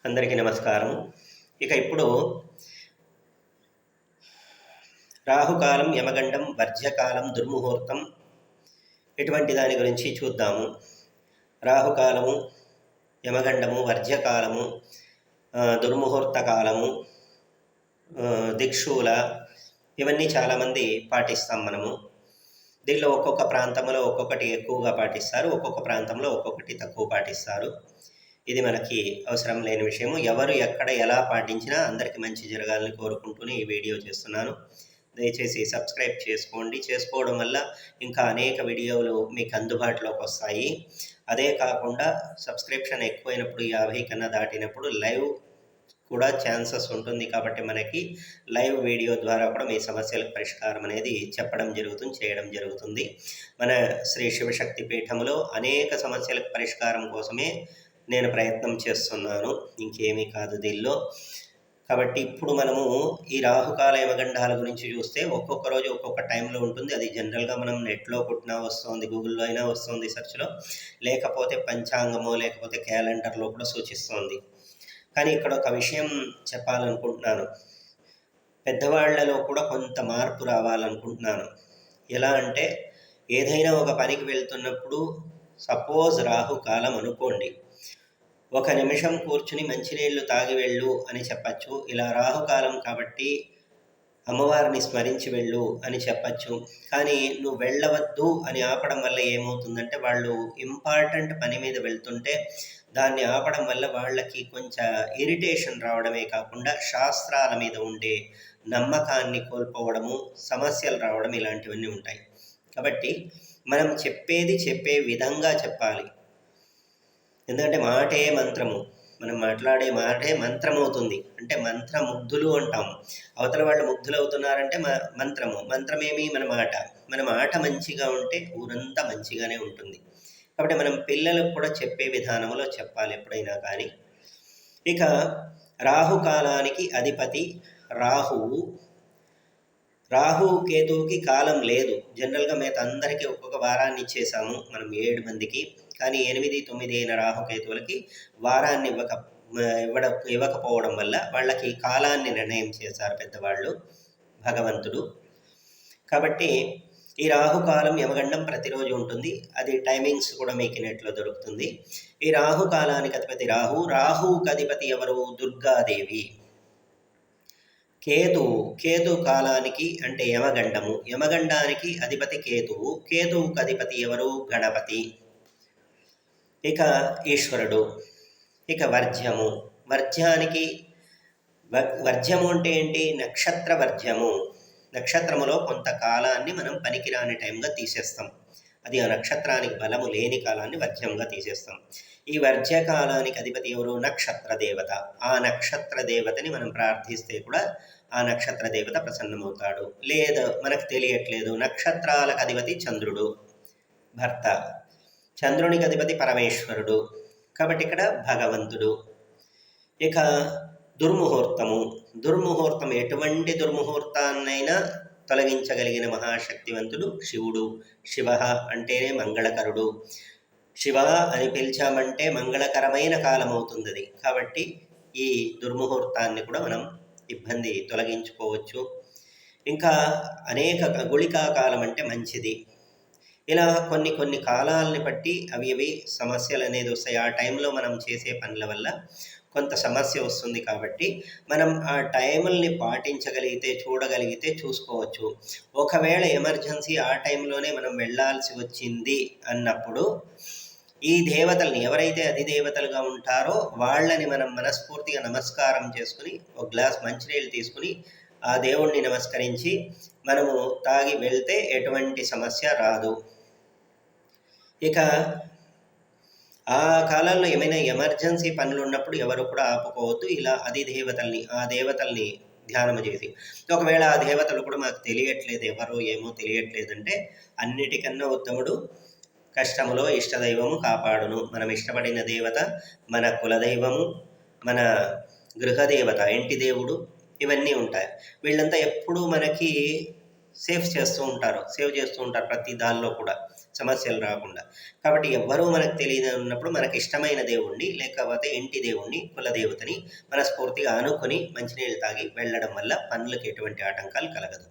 అందరికీ నమస్కారం. ఇక ఇప్పుడు రాహుకాలం, యమగండం, వర్జ్యకాలం, దుర్ముహూర్తం ఇటువంటి దాని గురించి చూద్దాము. రాహుకాలము, యమగండము, వర్జ్యకాలము, దుర్ముహూర్త కాలము, దిక్షూల ఇవన్నీ చాలామంది పాటిస్తాం మనము. దీనిలో ఒక్కొక్క ప్రాంతంలో ఒక్కొక్కటి ఎక్కువగా పాటిస్తారు, ఒక్కొక్క ప్రాంతంలో ఒక్కొక్కటి తక్కువ పాటిస్తారు. ఇది మనకి అవసరం లేని విషయము. ఎవరు ఎక్కడ ఎలా పాటించినా అందరికీ మంచి జరగాలని కోరుకుంటూనే ఈ వీడియో చేస్తున్నాను. దయచేసి సబ్స్క్రైబ్ చేసుకోండి. చేసుకోవడం వల్ల ఇంకా అనేక వీడియోలు మీకు అందుబాటులోకి వస్తాయి. అదే కాకుండా సబ్స్క్రిప్షన్ ఎక్కువైనప్పుడు 50 కన్నా దాటినప్పుడు లైవ్ కూడా ఛాన్సెస్ ఉంటుంది. కాబట్టి మనకి లైవ్ వీడియో ద్వారా కూడా మీ సమస్యలకు పరిష్కారం అనేది చేయడం జరుగుతుంది. మన శ్రీ శివశక్తి పీఠములో అనేక సమస్యలకు పరిష్కారం కోసమే నేను ప్రయత్నం చేస్తున్నాను, ఇంకేమీ కాదు దీనిలో. కాబట్టి ఇప్పుడు మనము ఈ రాహుకాల యమగండాల గురించి చూస్తే ఒక్కొక్క రోజు ఒక్కొక్క టైంలో ఉంటుంది. అది జనరల్గా మనం నెట్లో కొట్టినా వస్తుంది, గూగుల్లో అయినా వస్తుంది సెర్చ్లో, లేకపోతే పంచాంగమో లేకపోతే క్యాలెండర్లో కూడా సూచిస్తుంది. కానీ ఇక్కడ ఒక విషయం చెప్పాలనుకుంటున్నాను. పెద్దవాళ్లలో కూడా కొంత మార్పు రావాలనుకుంటున్నాను. ఎలా అంటే, ఏదైనా ఒక పనికి వెళ్తున్నప్పుడు సపోజ్ రాహుకాలం అనుకోండి, ఒక నిమిషం కూర్చుని మంచినీళ్ళు తాగి వెళ్ళు అని చెప్పచ్చు. ఇలా రాహుకాలం కాబట్టి అమ్మవారిని స్మరించి వెళ్ళు అని చెప్పచ్చు. కానీ నువ్వు వెళ్ళవద్దు అని ఆపడం వల్ల ఏమవుతుందంటే, వాళ్ళు ఇంపార్టెంట్ పని మీద వెళ్తుంటే దాన్ని ఆపడం వల్ల వాళ్ళకి కొంచెం ఇరిటేషన్ రావడమే కాకుండా శాస్త్రాల మీద ఉండే నమ్మకాన్ని కోల్పోవడము, సమస్యలు రావడం ఇలాంటివన్నీ ఉంటాయి. కాబట్టి మనం చెప్పే విధంగా చెప్పాలి. ఎందుకంటే మాటే మంత్రము, మనం మాట్లాడే మాటే మంత్రం అవుతుంది. అంటే మంత్రముగ్ధులు అంటాం. అవతల వాళ్ళు ముగ్ధులు అవుతున్నారంటే మంత్రమేమి మన మాట మంచిగా ఉంటే ఊరంతా మంచిగానే ఉంటుంది. కాబట్టి మనం పిల్లలకు కూడా చెప్పే విధానంలో చెప్పాలి ఎప్పుడైనా కానీ. ఇక రాహుకాలానికి అధిపతి రాహువు. కేతువుకి కాలం లేదు. జనరల్గా మిగతా అందరికీ ఒక్కొక్క వారాన్ని ఇచ్చేసాము మనం 7 మందికి. కానీ 8, 9 అయిన రాహుకేతువులకి వారాన్ని ఇవ్వకపోవడం వల్ల వాళ్ళకి కాలాన్ని నిర్ణయం చేశారు పెద్దవాళ్ళు, భగవంతుడు. కాబట్టి ఈ రాహుకాలం, యమగండం ప్రతిరోజు ఉంటుంది. అది టైమింగ్స్ కూడా మీకు నెట్లో దొరుకుతుంది. ఈ రాహుకాలానికి అధిపతి రాహువుకి అధిపతి ఎవరు? దుర్గాదేవి. కేతు కాలానికి అంటే యమగండము, యమగండానికి అధిపతి కేతువుకి అధిపతి ఎవరు? గణపతి. ఇక ఈశ్వరుడు. ఇక వర్జ్యము అంటే ఏంటి? నక్షత్ర వర్జ్యము. నక్షత్రములో కొంత కాలాన్ని మనం పనికిరాని టైంగా తీసేస్తాం. అది ఆ నక్షత్రానికి బలము లేని కాలాన్ని వర్జ్యంగా తీసేస్తాం. ఈ వర్జ్య కాలానికి అధిపతి ఎవరు? నక్షత్ర దేవత. ఆ నక్షత్ర దేవతని మనం ప్రార్థిస్తే కూడా ఆ నక్షత్ర దేవత ప్రసన్నమవుతాడు. లేదు మనకు తెలియట్లేదు, నక్షత్రాలకు అధిపతి చంద్రుడు, భర్త. చంద్రునికి అధిపతి పరమేశ్వరుడు, కాబట్టి ఇక్కడ భగవంతుడు. ఇక దుర్ముహూర్తం ఎటువంటి దుర్ముహూర్తాన్నైనా తొలగించగలిగిన మహాశక్తివంతుడు శివుడు. శివ అంటేనే మంగళకరుడు. శివ అని పిలిచామంటే మంగళకరమైన కాలం అవుతుంది అది. కాబట్టి ఈ దుర్ముహూర్తాన్ని కూడా మనం ఇబ్బంది తొలగించుకోవచ్చు. ఇంకా అనేక గుళికా కాలం అంటే మంచిది. ఇలా కొన్ని కాలాలని బట్టి అవి సమస్యలు అనేది వస్తాయి. ఆ టైంలో మనం చేసే పనుల వల్ల కొంత సమస్య వస్తుంది. కాబట్టి మనం ఆ టైముల్ని పాటించగలిగితే, చూసుకోవచ్చు. ఒకవేళ ఎమర్జెన్సీ ఆ టైంలోనే మనం వెళ్ళాల్సి వచ్చింది అన్నప్పుడు ఈ దేవతల్ని, ఎవరైతే అధిదేవతలుగా ఉంటారో వాళ్ళని మనం మనస్ఫూర్తిగా నమస్కారం చేసుకుని ఒక గ్లాస్ మంచినీళ్ళు తీసుకుని ఆ దేవుణ్ణి నమస్కరించి మనము తాగి వెళ్తే ఎటువంటి సమస్య రాదు. ఇక ఆ కాలంలో ఏమైనా ఎమర్జెన్సీ పనులు ఉన్నప్పుడు ఎవరు కూడా ఆపుకోవద్దు. ఇలా ఆ దేవతల్ని ధ్యానము చేసి, ఒకవేళ ఆ దేవతలు కూడా మాకు తెలియట్లేదు, ఎవరో ఏమో తెలియట్లేదంటే, అన్నిటికన్నా ఉత్తముడు కష్టములో ఇష్టదైవము కాపాడును. మనం ఇష్టపడిన దేవత మన కులదైవము, మన గృహదేవత, ఇంటి దేవుడు, ఇవన్నీ ఉంటాయి. వీళ్ళంతా ఎప్పుడూ మనకి సేవ్ చేస్తూ ఉంటారు ప్రతి దానిలో కూడా. సమస్యలు రాకుండా. కాబట్టి ఎవ్వరూ మనకు తెలియదు ఉన్నప్పుడు మనకి ఇష్టమైన దేవుణ్ణి, లేకపోతే ఇంటి దేవుణ్ణి, కులదేవతని మనస్ఫూర్తిగా అనుకొని మంచినీళ్ళు తాగి వెళ్ళడం వల్ల పనులకు ఎటువంటి ఆటంకాలు కలగదు.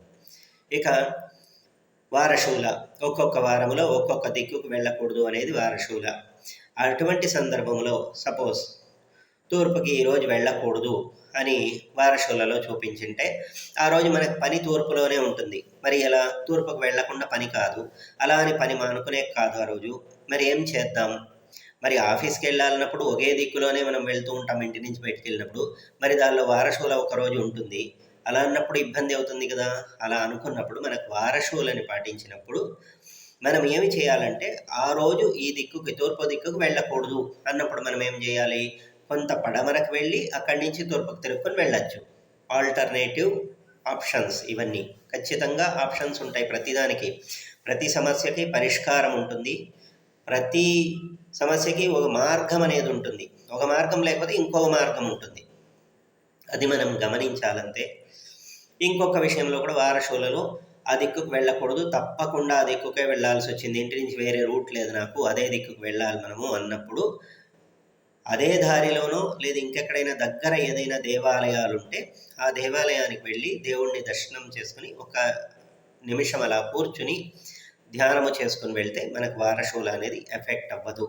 ఇక వారశూల, ఒక్కొక్క వారములో ఒక్కొక్క దిక్కుకు వెళ్ళకూడదు అనేది వారశూల. అటువంటి సందర్భంలో సపోజ్ తూర్పుకి ఈరోజు వెళ్ళకూడదు అని వారశూలలో చూపించింటే ఆ రోజు మనకు పని తూర్పులోనే ఉంటుంది. మరి ఎలా తూర్పుకు వెళ్లకుండా పని కాదు, అలా అని పని మానుకునే కాదు ఆ రోజు. మరి ఏం చేద్దాం? మరి ఆఫీస్కి వెళ్ళాలన్నప్పుడు ఒకే దిక్కులోనే మనం వెళ్తూ ఉంటాం ఇంటి నుంచి బయటికి వెళ్ళినప్పుడు. మరి దానిలో వారశూల ఒకరోజు ఉంటుంది, అలా అన్నప్పుడు ఇబ్బంది అవుతుంది కదా. అలా అనుకున్నప్పుడు మనకు వారశూలని పాటించినప్పుడు మనం ఏమి చేయాలంటే ఆ రోజు ఈ దిక్కుకి తూర్పు దిక్కుకు వెళ్ళకూడదు అన్నప్పుడు మనం ఏం చేయాలి? కొంత పడమరకు వెళ్ళి అక్కడి నుంచి తూర్పుకు తిరుక్కొని వెళ్ళచ్చు. ఆల్టర్నేటివ్ ఆప్షన్స్ ఇవన్నీ ఖచ్చితంగా ఆప్షన్స్ ఉంటాయి. ప్రతిదానికి, ప్రతి సమస్యకి పరిష్కారం ఉంటుంది. ప్రతి సమస్యకి ఒక మార్గం అనేది ఉంటుంది. ఒక మార్గం లేకపోతే ఇంకొక మార్గం ఉంటుంది. అది మనం గమనించాలంతే. ఇంకొక విషయంలో కూడా వారశూలలో ఆ దిక్కుకు వెళ్ళకూడదు, తప్పకుండా ఆ దిక్కుకే వెళ్ళాల్సి వచ్చింది, ఇంటి నుంచి వేరే రూట్ లేదు నాకు, అదే దిక్కుకు వెళ్ళాలి మనము అన్నప్పుడు అదే దారిలోనో లేదా ఇంకెక్కడైనా దగ్గర ఏదైనా దేవాలయాలు ఉంటే ఆ దేవాలయానికి వెళ్ళి దేవుణ్ణి దర్శనం చేసుకుని ఒక నిమిషం అలా కూర్చుని ధ్యానము చేసుకుని వెళ్తే మనకు వారశూల అనేది ఎఫెక్ట్ అవ్వదు.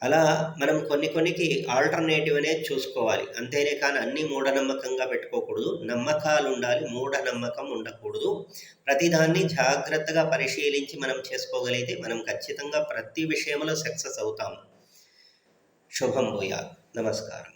అలా మనం కొన్నికి ఆల్టర్నేటివ్ అనేది చూసుకోవాలి. అంతేనే కానీ అన్నీ మూఢనమ్మకంగా పెట్టుకోకూడదు. నమ్మకాలు ఉండాలి, మూఢనమ్మకం ఉండకూడదు. ప్రతిదాన్ని జాగ్రత్తగా పరిశీలించి మనం చేసుకోగలిగితే మనం ఖచ్చితంగా ప్రతి విషయంలో సక్సెస్ అవుతాము. శుభం భూయాత్. నమస్కారం.